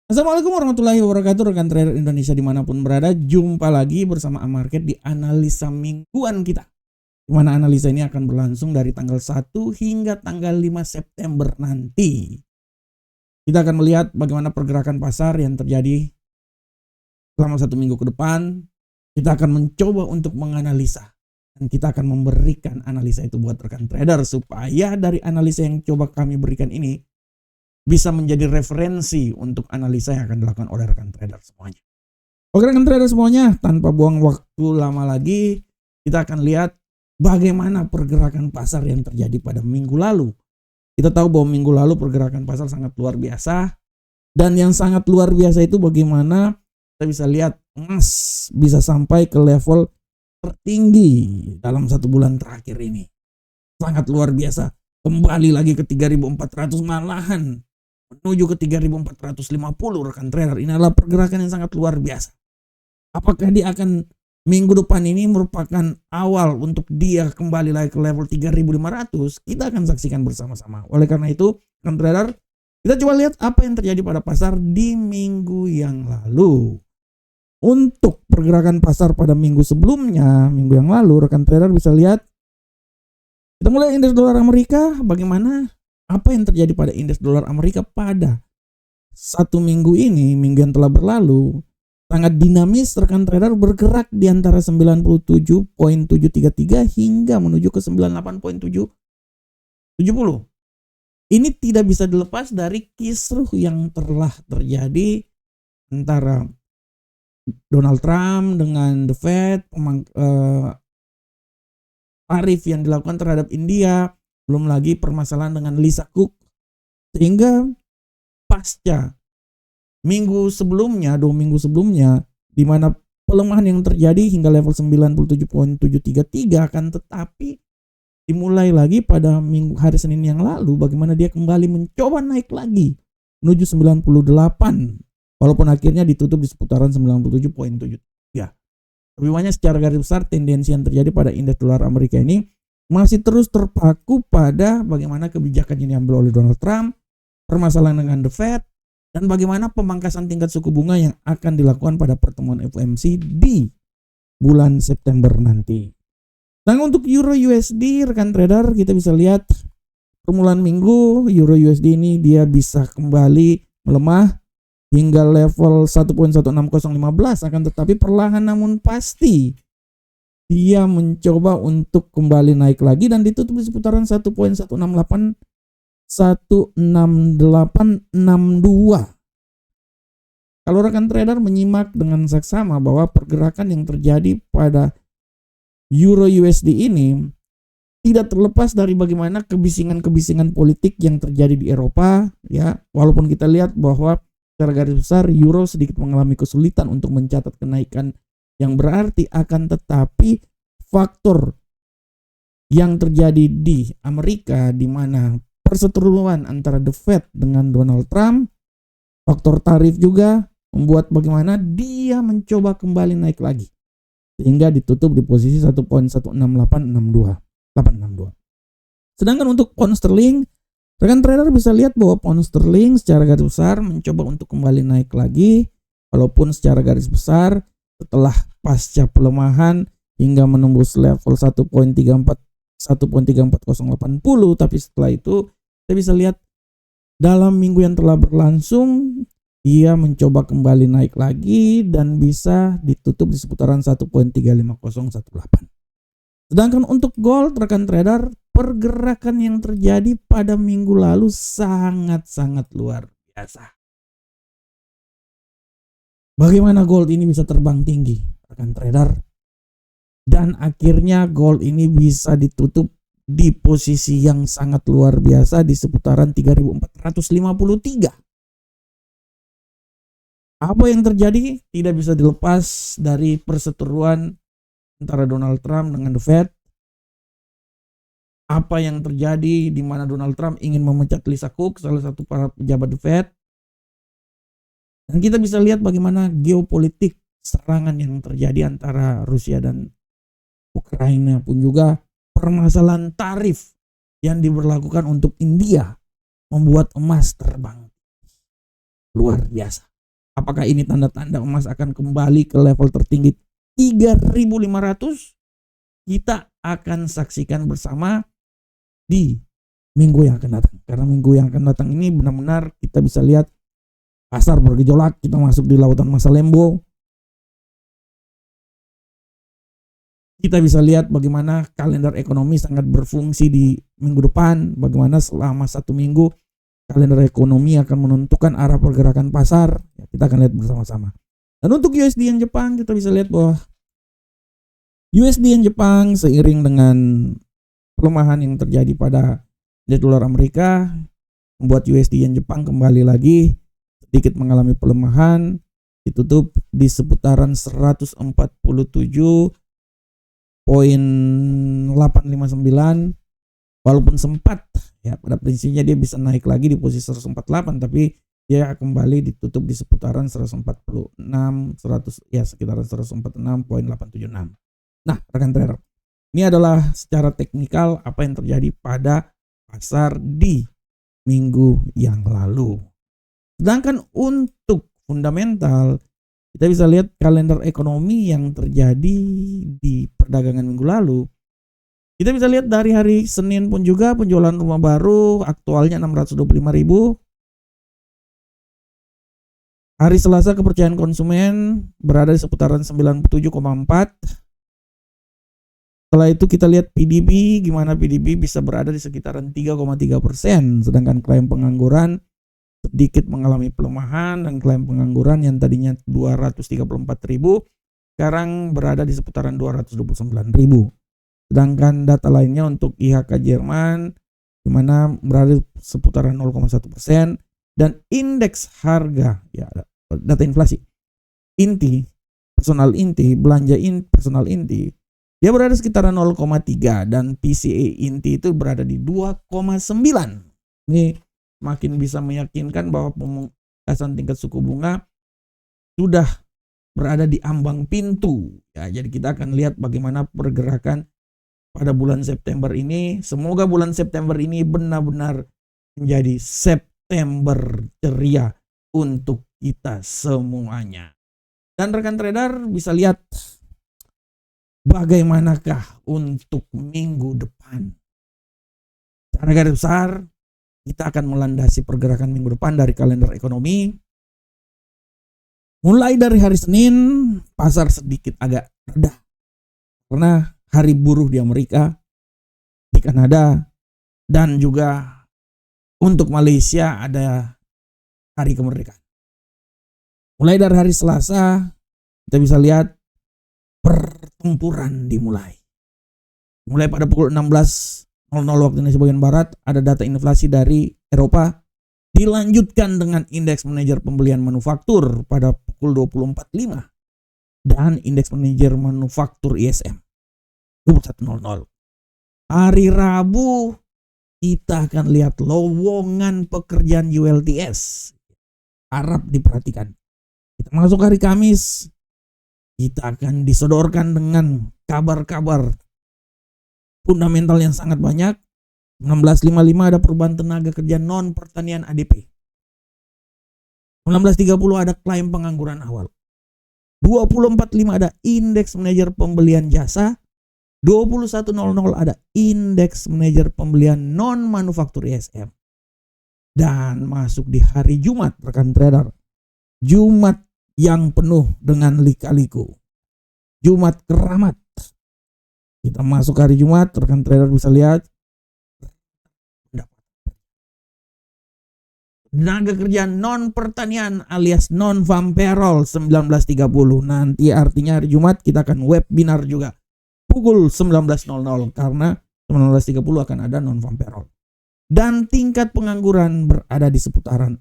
Assalamualaikum warahmatullahi wabarakatuh, rekan trader Indonesia dimanapun berada. Jumpa lagi bersama Amarket di analisa mingguan kita, di mana analisa ini akan berlangsung dari tanggal 1 hingga tanggal 5 September nanti. Kita akan melihat bagaimana pergerakan pasar yang terjadi selama 1 minggu ke depan. Kita akan mencoba untuk menganalisa, dan kita akan memberikan analisa itu buat rekan trader, supaya dari analisa yang coba kami berikan ini bisa menjadi referensi untuk analisa yang akan dilakukan oleh rekan trader semuanya. Oke rekan trader semuanya, tanpa buang waktu lama lagi, kita akan lihat bagaimana pergerakan pasar yang terjadi pada minggu lalu. Kita tahu bahwa minggu lalu pergerakan pasar sangat luar biasa, dan yang sangat luar biasa itu bagaimana kita bisa lihat emas bisa sampai ke level tertinggi dalam 1 bulan terakhir ini. Sangat luar biasa, kembali lagi ke 3.400, malahan menuju ke 3.450 rekan trader. Ini adalah pergerakan yang sangat luar biasa. Apakah dia akan minggu depan ini merupakan awal untuk dia kembali lagi ke level 3.500? Kita akan saksikan bersama-sama. Oleh karena itu, rekan trader, kita coba lihat apa yang terjadi pada pasar di minggu yang lalu. Untuk pergerakan pasar pada minggu sebelumnya, minggu yang lalu, rekan trader bisa lihat, kita mulai indeks dolar Amerika. Bagaimana apa yang terjadi pada indeks dolar Amerika pada 1 minggu ini, minggu yang telah berlalu, sangat dinamis rekan trader, bergerak di antara 97.733 hingga menuju ke 98.770. Ini tidak bisa dilepas dari kisruh yang telah terjadi antara Donald Trump dengan The Fed, tarif yang dilakukan terhadap India, belum lagi permasalahan dengan Lisa Cook, sehingga pasca minggu sebelumnya, 2 minggu sebelumnya, di mana pelemahan yang terjadi hingga level 97.733, akan tetapi dimulai lagi pada hari Senin yang lalu, bagaimana dia kembali mencoba naik lagi menuju 98, walaupun akhirnya ditutup di seputaran 97.73. Lebih banyak secara garis besar tendensi yang terjadi pada indeks dolar Amerika ini masih terus terpaku pada bagaimana kebijakan yang diambil oleh Donald Trump, permasalahan dengan The Fed, dan bagaimana pemangkasan tingkat suku bunga yang akan dilakukan pada pertemuan FOMC di bulan September nanti. Dan untuk Euro USD, rekan trader, kita bisa lihat permulaan minggu Euro USD ini dia bisa kembali melemah hingga level 1.16015, akan tetapi perlahan namun pasti dia mencoba untuk kembali naik lagi dan ditutup di seputaran 1.168 16862. Kalau rekan trader menyimak dengan saksama bahwa pergerakan yang terjadi pada Euro USD ini tidak terlepas dari bagaimana kebisingan-kebisingan politik yang terjadi di Eropa, ya. Walaupun kita lihat bahwa secara garis besar euro sedikit mengalami kesulitan untuk mencatat kenaikan yang berarti, akan tetapi faktor yang terjadi di Amerika, di mana perseteruan antara The Fed dengan Donald Trump, faktor tarif juga membuat bagaimana dia mencoba kembali naik lagi, sehingga ditutup di posisi 1.16862. Sedangkan untuk pound sterling, rekan trader bisa lihat bahwa pound sterling secara garis besar mencoba untuk kembali naik lagi, walaupun secara garis besar setelah pasca pelemahan hingga menembus level 1.34080, tapi setelah itu kita bisa lihat dalam minggu yang telah berlangsung dia mencoba kembali naik lagi dan bisa ditutup di seputaran 1.35018. Sedangkan untuk gold, rekan trader, pergerakan yang terjadi pada minggu lalu sangat-sangat luar biasa. Bagaimana gold ini bisa terbang tinggi, rekan trader? Dan akhirnya gold ini bisa ditutup di posisi yang sangat luar biasa di seputaran 3.453. Apa yang terjadi tidak bisa dilepas dari perseteruan antara Donald Trump dengan The Fed. Apa yang terjadi di mana Donald Trump ingin memecat Lisa Cook, salah satu para pejabat The Fed. Dan kita bisa lihat bagaimana geopolitik serangan yang terjadi antara Rusia dan Ukraina, pun juga permasalahan tarif yang diberlakukan untuk India membuat emas terbang luar biasa. Apakah ini tanda-tanda emas akan kembali ke level tertinggi 3.500? Kita akan saksikan bersama di minggu yang akan datang. Karena minggu yang akan datang ini benar-benar kita bisa lihat pasar bergejolak, kita masuk di lautan masa lembo. Kita bisa lihat bagaimana kalender ekonomi sangat berfungsi di minggu depan, bagaimana selama 1 minggu kalender ekonomi akan menentukan arah pergerakan pasar. Ya, kita akan lihat bersama-sama. Dan untuk USD Yen Jepang, kita bisa lihat bahwa USD Yen Jepang seiring dengan pelemahan yang terjadi pada dolar Amerika membuat USD Yen Jepang kembali lagi sedikit mengalami pelemahan, ditutup di seputaran 147.859 walaupun sempat ya pada prinsipnya dia bisa naik lagi di posisi 148, tapi dia kembali ditutup di seputaran 146 ya sekitaran 146.876. Nah, rekan trader, ini adalah secara teknikal apa yang terjadi pada pasar di minggu yang lalu. Sedangkan untuk fundamental, kita bisa lihat kalender ekonomi yang terjadi di perdagangan minggu lalu. Kita bisa lihat dari hari Senin pun juga penjualan rumah baru aktualnya 625.000. Hari Selasa kepercayaan konsumen berada di seputaran 97,4. Setelah itu kita lihat PDB, gimana PDB bisa berada di sekitaran 3,3%. Sedangkan klaim pengangguran sedikit mengalami pelemahan dan klaim pengangguran yang tadinya 234.000 sekarang berada di seputaran 229.000. Sedangkan data lainnya untuk IHK Jerman di mana berada seputaran 0,1% dan indeks harga ya data inflasi inti personal inti belanja personal inti dia berada sekitaran 0,3 dan PCE inti itu berada di 2,9. Ini makin bisa meyakinkan bahwa pemungkasan tingkat suku bunga sudah berada di ambang pintu ya. Jadi kita akan lihat bagaimana pergerakan pada bulan September ini. Semoga bulan September ini benar-benar menjadi September ceria untuk kita semuanya. Dan rekan trader bisa lihat bagaimanakah untuk minggu depan. Secara garis besar kita akan melandasi pergerakan minggu depan dari kalender ekonomi. Mulai dari hari Senin pasar sedikit agak reda karena hari buruh di Amerika, di Kanada, dan juga untuk Malaysia ada hari kemerdekaan. Mulai dari hari Selasa, kita bisa lihat pertempuran dimulai. Mulai pada pukul 16.00 waktu Indonesia bagian Barat, ada data inflasi dari Eropa. Dilanjutkan dengan indeks manajer pembelian manufaktur pada pukul 24.05 dan indeks manajer manufaktur ISM 21.00. Hari Rabu kita akan lihat lowongan pekerjaan ULTS. Harap diperhatikan. Kita masuk hari Kamis, kita akan disodorkan dengan kabar-kabar fundamental yang sangat banyak. 16.55 ada perubahan tenaga kerja non pertanian ADP. 19.30 ada klaim pengangguran awal. 20.45 ada indeks manajer pembelian jasa. 21.00 ada indeks manajer pembelian non manufaktur ISM. Dan masuk di hari Jumat rekan trader. Jumat yang penuh dengan lika-liku. Jumat keramat. Kita masuk hari Jumat rekan trader bisa lihat tenaga kerja non pertanian alias non farm payroll 19.30. Nanti artinya hari Jumat kita akan webinar juga pukul 19.00 karena 19.30 akan ada non farm payroll. Dan tingkat pengangguran berada di seputaran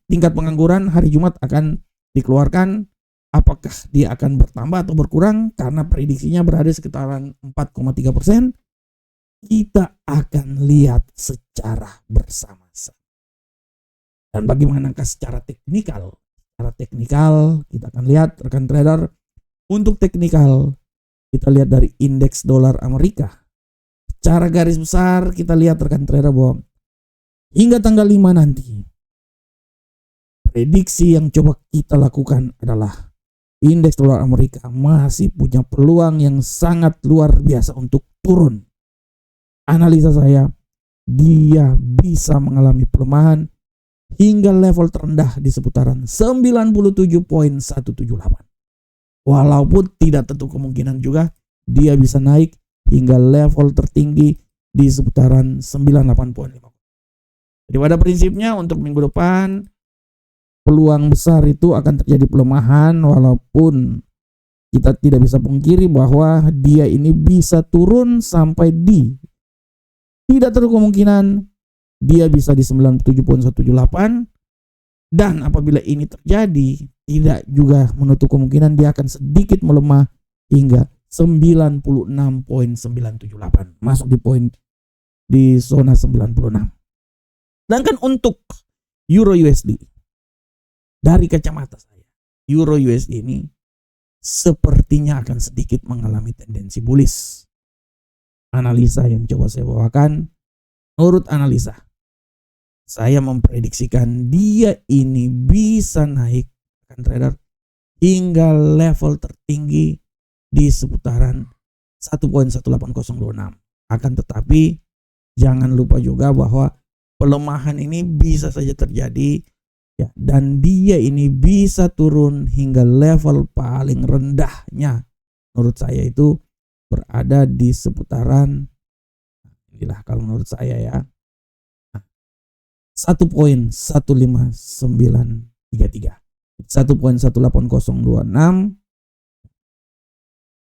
tingkat pengangguran hari Jumat akan dikeluarkan. Apakah dia akan bertambah atau berkurang karena prediksinya berada sekitaran 4,3%. Kita akan lihat secara bersama-sama. Dan bagaimanakah secara teknikal? Secara teknikal kita akan lihat rekan trader. Untuk teknikal kita lihat dari indeks dolar Amerika. Secara garis besar kita lihat rekan trader bahwa hingga tanggal 5 nanti prediksi yang coba kita lakukan adalah indeks dolar Amerika masih punya peluang yang sangat luar biasa untuk turun. Analisa saya, dia bisa mengalami pelemahan hingga level terendah di seputaran 97.178. Walaupun tidak tentu kemungkinan juga dia bisa naik hingga level tertinggi di seputaran 98.5. Jadi pada prinsipnya untuk minggu depan peluang besar itu akan terjadi pelemahan, walaupun kita tidak bisa pungkiri bahwa dia ini bisa turun sampai di, tidak terlalu kemungkinan dia bisa di 97.178, dan apabila ini terjadi tidak juga menutup kemungkinan dia akan sedikit melemah hingga 96.978, masuk di zona 96. Sedangkan untuk Euro USD, dari kacamata saya, Euro USD ini sepertinya akan sedikit mengalami tendensi bullish. Analisa yang coba saya bawakan, menurut analisa, saya memprediksikan dia ini bisa naik, akan trader, hingga level tertinggi di seputaran 1.18026. Akan tetapi jangan lupa juga bahwa pelemahan ini bisa saja terjadi ya, dan dia ini bisa turun hingga level paling rendahnya menurut saya itu berada di seputaran, inilah kalau menurut saya ya, 1.15933, 1.18026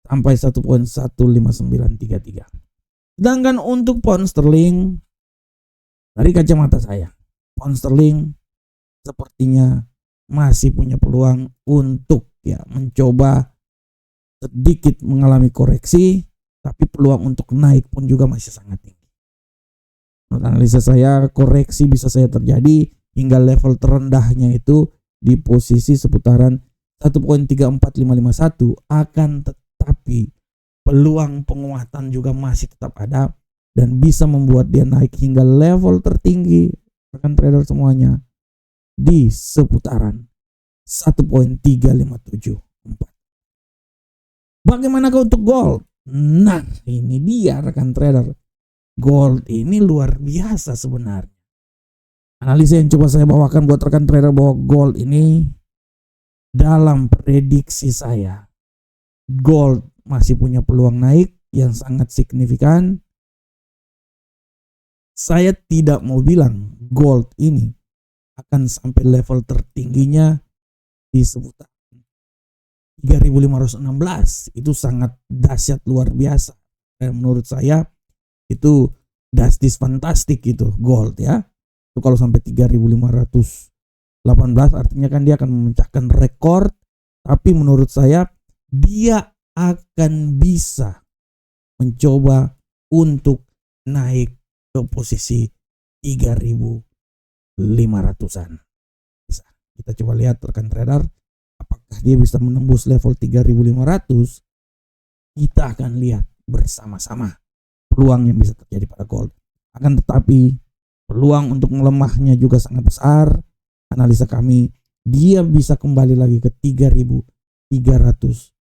sampai 1.15933. Sedangkan untuk pound sterling, dari kacamata saya, pound sterling sepertinya masih punya peluang untuk ya mencoba sedikit mengalami koreksi, tapi peluang untuk naik pun juga masih sangat tinggi. Menurut analisa saya, koreksi bisa saja terjadi hingga level terendahnya itu di posisi seputaran 1.34551, akan tetapi peluang penguatan juga masih tetap ada dan bisa membuat dia naik hingga level tertinggi, rekan trader semuanya, di seputaran 1.3574. Bagaimanakah untuk gold? Nah, ini dia rekan trader. Gold ini luar biasa sebenarnya. Analisa yang coba saya bawakan buat rekan trader bahwa gold ini, dalam prediksi saya, gold masih punya peluang naik yang sangat signifikan. Saya tidak mau bilang gold ini akan sampai level tertingginya di seputar 3.516. Itu sangat dahsyat luar biasa. Dan menurut saya itu dastis fantastik gitu gold ya. Itu kalau sampai 3.518 artinya kan dia akan memecahkan rekor. Tapi menurut saya dia akan bisa mencoba untuk naik ke posisi 3.500-an. Bisa. Kita coba lihat rekan trader, apakah dia bisa menembus level 3.500. Kita akan lihat bersama-sama peluang yang bisa terjadi pada gold. Akan tetapi peluang untuk melemahnya juga sangat besar. Analisa kami, dia bisa kembali lagi ke 3.370.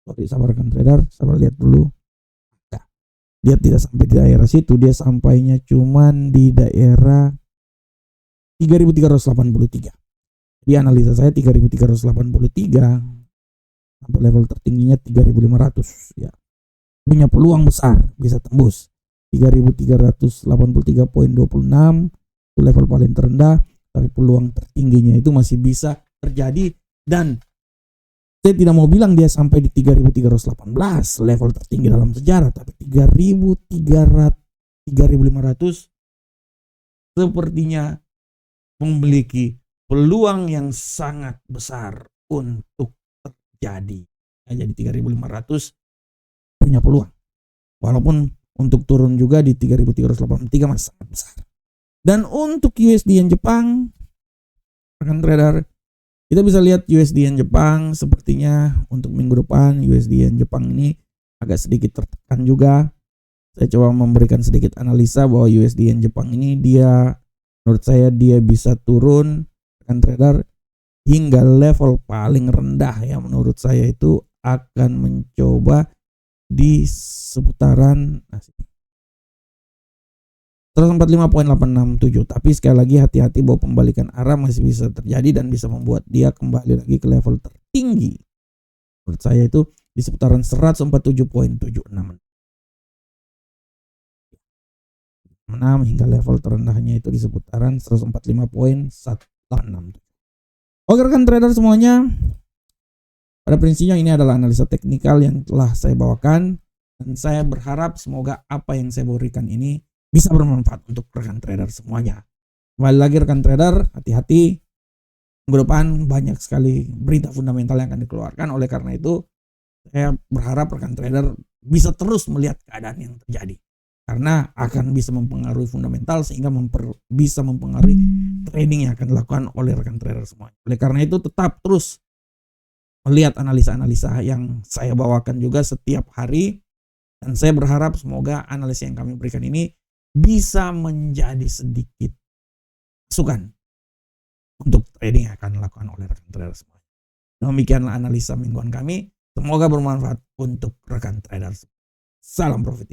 Sorry, sabar rekan trader, sabar lihat dulu. Nah, dia tidak sampai di daerah situ, dia sampainya cuman di daerah 3.383. Di analisa saya 3.383 sampai level tertingginya 3.500 ya. Punya peluang besar bisa tembus 3.383.26 itu level paling terendah, tapi peluang tertingginya itu masih bisa terjadi. Dan saya tidak mau bilang dia sampai di 3.318 level tertinggi dalam sejarah, tapi 3.500 sepertinya memiliki peluang yang sangat besar untuk terjadi. Jadi 3.500 punya peluang. Walaupun untuk turun juga di 3.383 masih sangat besar. Dan untuk USD Yen Jepang, rekan trader, kita bisa lihat USD Yen Jepang sepertinya untuk minggu depan USD Yen Jepang ini agak sedikit tertekan juga. Saya coba memberikan sedikit analisa bahwa USD Yen Jepang ini dia Menurut saya dia bisa turun rekan trader hingga level paling rendah ya, menurut saya itu akan mencoba di seputaran 145.867. Tapi sekali lagi hati-hati bahwa pembalikan arah masih bisa terjadi dan bisa membuat dia kembali lagi ke level tertinggi. Menurut saya itu di seputaran 147.76 hingga level terendahnya itu di seputaran 145.186. Oke rekan trader semuanya, pada prinsipnya ini adalah analisa teknikal yang telah saya bawakan, dan saya berharap semoga apa yang saya berikan ini bisa bermanfaat untuk rekan trader semuanya. Kembali lagi rekan trader, hati-hati, minggu depan banyak sekali berita fundamental yang akan dikeluarkan. Oleh karena itu saya berharap rekan trader bisa terus melihat keadaan yang terjadi, karena akan bisa mempengaruhi fundamental sehingga bisa mempengaruhi trading yang akan dilakukan oleh rekan trader semua. Oleh karena itu tetap terus melihat analisa-analisa yang saya bawakan juga setiap hari, dan saya berharap semoga analisa yang kami berikan ini bisa menjadi sedikit masukan untuk trading yang akan dilakukan oleh rekan trader semua. Demikianlah analisa mingguan kami, semoga bermanfaat untuk rekan trader. Salam profit.